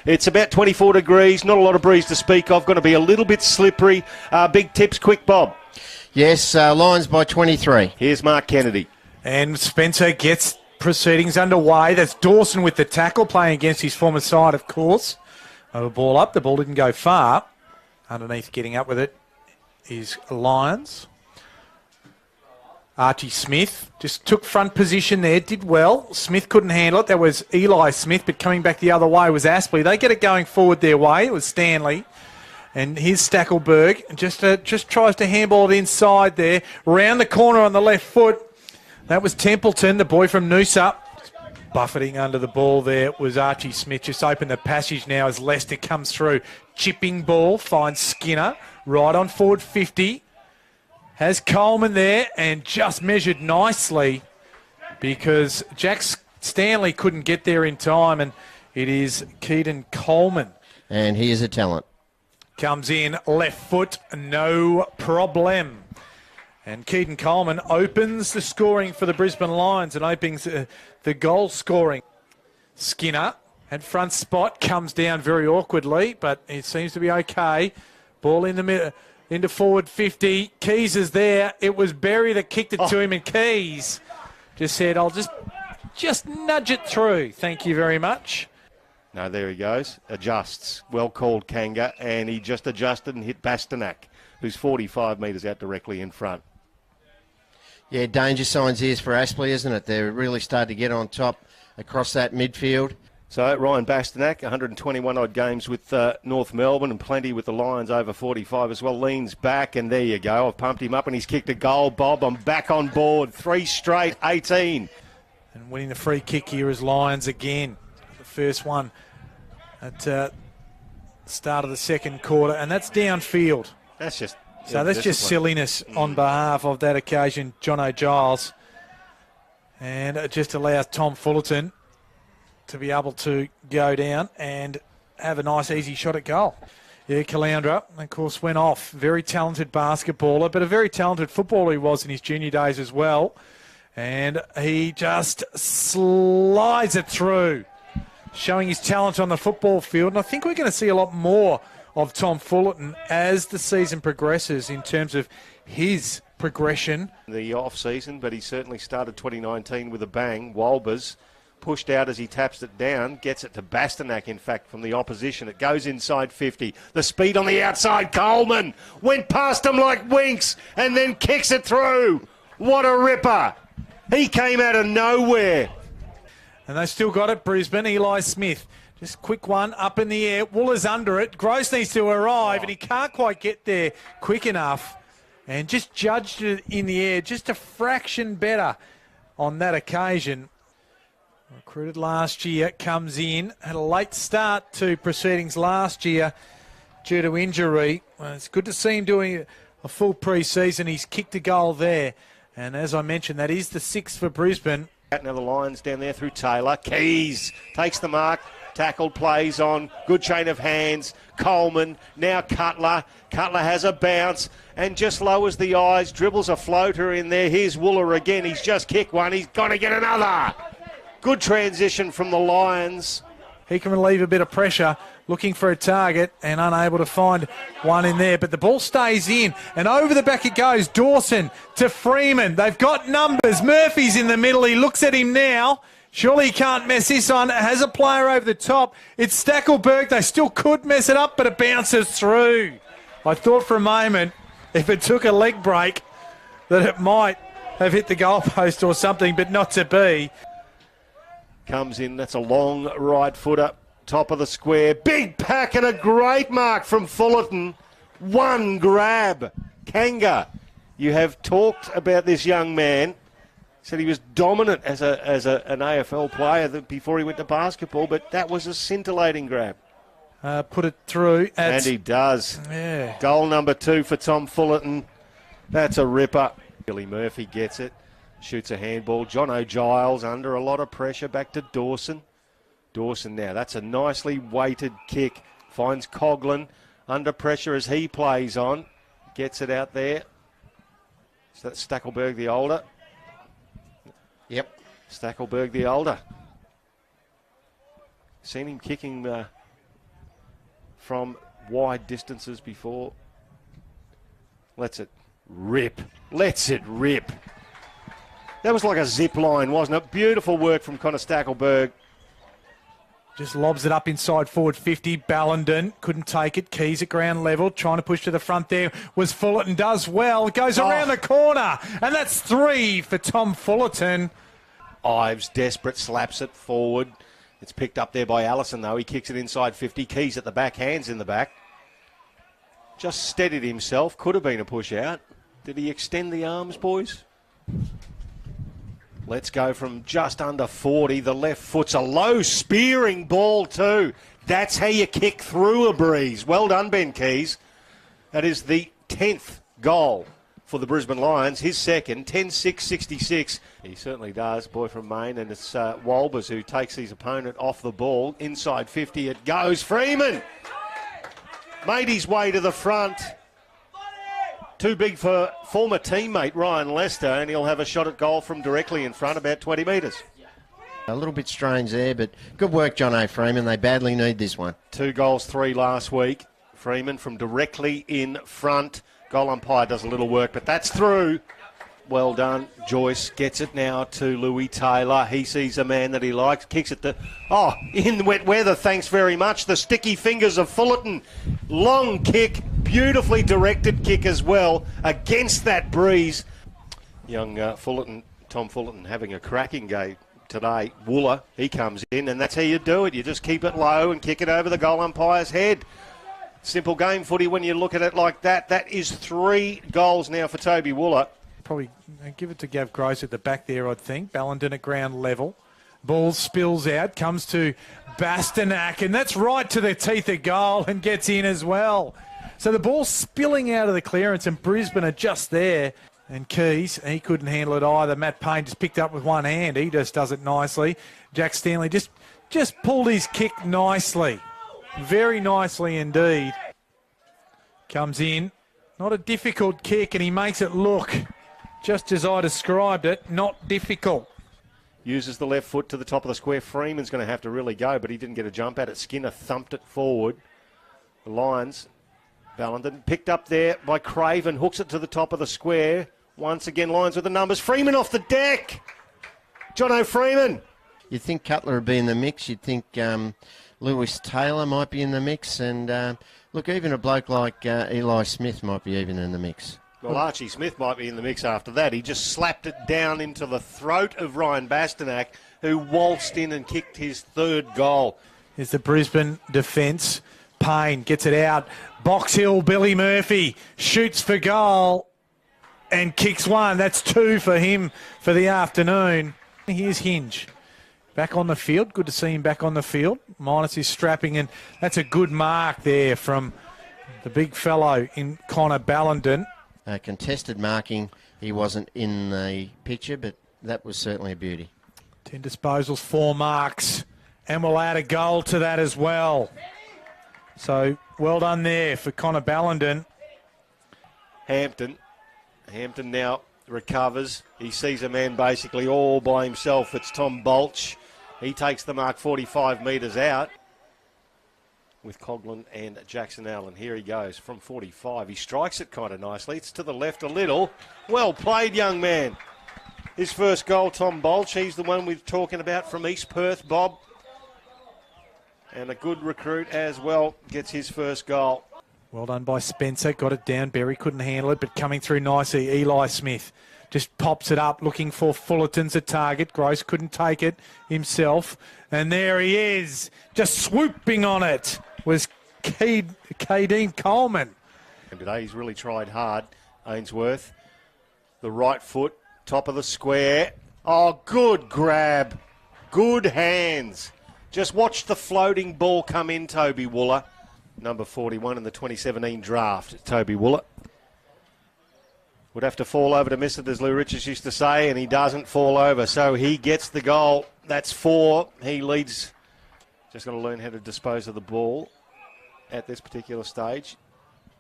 It's about 24 degrees, not a lot of breeze to speak of. Going to be a little bit slippery. Big tips, quick, Bob. Yes, Lions by 23. Here's Mark Kennedy. And Spencer gets proceedings underway. That's Dawson with the tackle, playing against his former side, of course. A ball up. The ball didn't go far. Underneath, getting up with it is Lions. Archie Smith just took front position there, did well. Smith couldn't handle it. That was Eli Smith, but coming back the other way was Aspley. They get it going forward their way. It was Stanley. And here's Stackelberg. Just tries to handball it inside there. Round the corner on the left foot. That was Templeton, the boy from Noosa. Buffeting under the ball there was Archie Smith. Just opened the passage now as Leicester comes through. Chipping ball, finds Skinner. Right on forward 50. Has Coleman there and just measured nicely because Jack Stanley couldn't get there in time, and it is Keaton Coleman. And he is a talent. Comes in, left foot, no problem. And Keaton Coleman opens the scoring for the Brisbane Lions and opens the goal scoring. Skinner at front spot, comes down very awkwardly, but it seems to be okay. Ball in the middle. Into forward 50. Keys is there. It was Berry that kicked it to him, and Keys just said, I'll just nudge it through. Thank you very much. No, there he goes. Adjusts. Well called, Kanga. And he just adjusted and hit Bastanak, who's 45 metres out directly in front. Yeah, danger signs here for Aspley, isn't it? They're really starting to get on top across that midfield. So Ryan Bastanak, 121 odd games with North Melbourne and plenty with the Lions over 45 as well. Leans back and there you go. I've pumped him up and he's kicked a goal. Bob, I'm back on board. 3 straight, 18. And winning the free kick here is Lions again. The first one at the start of the second quarter, and that's downfield. That's just silliness on behalf of that occasion, Jono Giles. And it just allows Tom Fullerton to be able to go down and have a nice easy shot at goal. Yeah, Caloundra, of course, went off. Very talented basketballer, but a very talented footballer he was in his junior days as well. And he just slides it through, showing his talent on the football field. And I think we're going to see a lot more of Tom Fullerton as the season progresses in terms of his progression. The off-season, but he certainly started 2019 with a bang. Walbers pushed out as he taps it down, gets it to Bastanak, in fact, from the opposition. It goes inside 50. The speed on the outside. Coleman went past him like winks and then kicks it through. What a ripper. He came out of nowhere. And they still got it, Brisbane. Eli Smith. Just quick one up in the air. Wooler's under it. Gross needs to arrive, and he can't quite get there quick enough. And just judged it in the air, just a fraction better on that occasion. Recruited last year, comes in, had a late start to proceedings last year due to injury. Well, it's good to see him doing a full pre-season. He's kicked a goal there. And as I mentioned, that is the 6th for Brisbane. Now the Lions down there through Taylor. Keys takes the mark. Tackled, plays on. Good chain of hands. Coleman. Now Cutler. Cutler has a bounce and just lowers the eyes. Dribbles a floater in there. Here's Wooler again. He's just kicked one. He's going to get another. Good transition from the Lions. He can relieve a bit of pressure, looking for a target and unable to find one in there. But the ball stays in, and over the back it goes. Dawson to Freeman. They've got numbers. Murphy's in the middle. He looks at him now. Surely he can't mess this on. It has a player over the top. It's Stackelberg. They still could mess it up, but it bounces through. I thought for a moment, if it took a leg break, that it might have hit the goalpost or something, but not to be. Comes in, that's a long right footer, top of the square. Big pack and a great mark from Fullerton. One grab. Kanga, you have talked about this young man. Said he was dominant as an AFL player before he went to basketball, but that was a scintillating grab. Put it through. And he does. Yeah. Goal number 2 for Tom Fullerton. That's a ripper. Billy Murphy gets it. Shoots a handball. Jono Giles under a lot of pressure. Back to Dawson. Dawson now. That's a nicely weighted kick. Finds Coughlin under pressure as he plays on. Gets it out there. So that's Stackelberg the older. Yep. Stackelberg the older. Seen him kicking from wide distances before. Lets it rip. Lets it rip. That was like a zip line, wasn't it? Beautiful work from Connor Stackelberg. Just lobs it up inside forward 50. Ballenden couldn't take it. Keys at ground level, trying to push to the front there. Was Fullerton, does well. Goes around the corner, and that's 3 for Tom Fullerton. Ives, desperate, slaps it forward. It's picked up there by Allison, though. He kicks it inside 50. Keys at the back, hands in the back. Just steadied himself. Could have been a push out. Did he extend the arms, boys? Let's go from just under 40. The left foot's a low spearing ball too. That's how you kick through a breeze. Well done, Ben Keys. That is the 10th goal for the Brisbane Lions. His second, 10-6-66. He certainly does, boy from Maine. And it's Walbers who takes his opponent off the ball. Inside 50 it goes. Freeman made his way to the front. Too big for former teammate Ryan Lester, and he'll have a shot at goal from directly in front, about 20 metres. A little bit strange there, but good work, John O. Freeman. They badly need this one. 2 goals, 3 last week. Freeman from directly in front. Goal umpire does a little work, but that's through. Well done. Joyce gets it now to Louis Taylor. He sees a man that he likes, kicks it to... Oh, in wet weather, thanks very much. The sticky fingers of Fullerton. Long kick, beautifully directed kick as well, against that breeze. Young Fullerton, Tom Fullerton, having a cracking game today. Wooler, he comes in, and that's how you do it. You just keep it low and kick it over the goal umpire's head. Simple game footy when you look at it like that. That is 3 goals now for Toby Wooler. Probably give it to Gav Gross at the back there, I'd think. Ballenden at ground level. Ball spills out, comes to Bastanak, and that's right to the teeth of goal and gets in as well. So the ball spilling out of the clearance, and Brisbane are just there. And Keys, he couldn't handle it either. Matt Payne just picked up with one hand. He just does it nicely. Jack Stanley just pulled his kick nicely. Very nicely indeed. Comes in. Not a difficult kick, and he makes it look just as I described it, not difficult. Uses the left foot to the top of the square. Freeman's going to have to really go, but he didn't get a jump at it. Skinner thumped it forward. The Lions, Ballenden, picked up there by Craven, hooks it to the top of the square. Once again, Lions with the numbers. Freeman off the deck. John O'Freeman. You'd think Cutler would be in the mix. You'd think Lewis Taylor might be in the mix. And look, even a bloke like Eli Smith might be even in the mix. Well, Archie Smith might be in the mix after that. He just slapped it down into the throat of Ryan Bastanak, who waltzed in and kicked his 3rd goal. Here's the Brisbane defence. Payne gets it out. Box Hill, Billy Murphy shoots for goal and kicks one. That's 2 for him for the afternoon. Here's Hinge. Back on the field. Good to see him back on the field. Minus his strapping, and that's a good mark there from the big fellow in Connor Ballenden. Contested marking, he wasn't in the picture, but that was certainly a beauty. 10 disposals, 4 marks, and we'll add a goal to that as well. So well done there for Connor Ballenden. Hampton now recovers. He sees a man basically all by himself. It's Tom Bolch. He takes the mark 45 metres out with Coughlin and Jackson Allen. Here he goes from 45. He strikes it kind of nicely. It's to the left a little. Well played, young man. His first goal, Tom Bolch. He's the one we're talking about from East Perth, Bob. And a good recruit as well gets his first goal. Well done by Spencer. Got it down. Berry couldn't handle it, but coming through nicely. Eli Smith just pops it up, looking for Fullerton's a target. Gross couldn't take it himself. And there he is, just swooping on it, was Kadeen Coleman. And today he's really tried hard, Ainsworth. The right foot, top of the square. Oh, good grab. Good hands. Just watch the floating ball come in, Toby Wooler. Number 41 in the 2017 draft, Toby Wooler. Would have to fall over to miss it, as Lou Richards used to say, and he doesn't fall over, so he gets the goal. That's 4. He leads. Just got to learn how to dispose of the ball at this particular stage.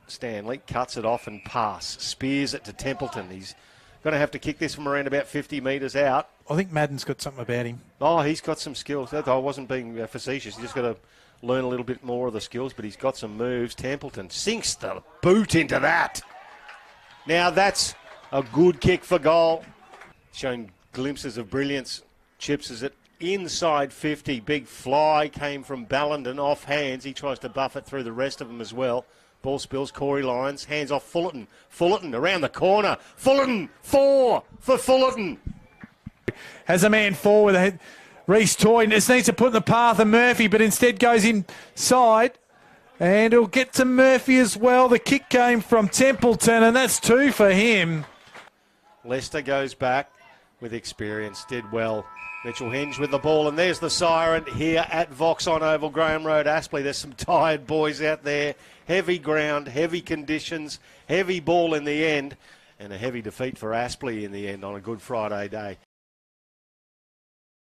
Stanley cuts it off and pass. Spears it to Templeton. He's going to have to kick this from around about 50 metres out. I think Madden's got something about him. Oh, he's got some skills. I wasn't being facetious. He's just got to learn a little bit more of the skills, but he's got some moves. Templeton sinks the boot into that. Now that's a good kick for goal. Showing glimpses of brilliance. Chips is it inside 50. Big fly came from Ballenden off hands. He tries to buff it through the rest of them as well. Ball spills, Corey Lyons, hands off Fullerton. Fullerton around the corner. Fullerton, 4 for Fullerton. Has a man forward. Reece Toy just needs to put in the path of Murphy, but instead goes inside. And he'll get to Murphy as well. The kick came from Templeton, and that's 2 for him. Leicester goes back with experience. Did well. Mitchell Hinge with the ball, and there's the siren here at Vauxhall Oval, Graham Road, Aspley. There's some tired boys out there. Heavy ground, heavy conditions, heavy ball in the end, and a heavy defeat for Aspley in the end on a Good Friday day.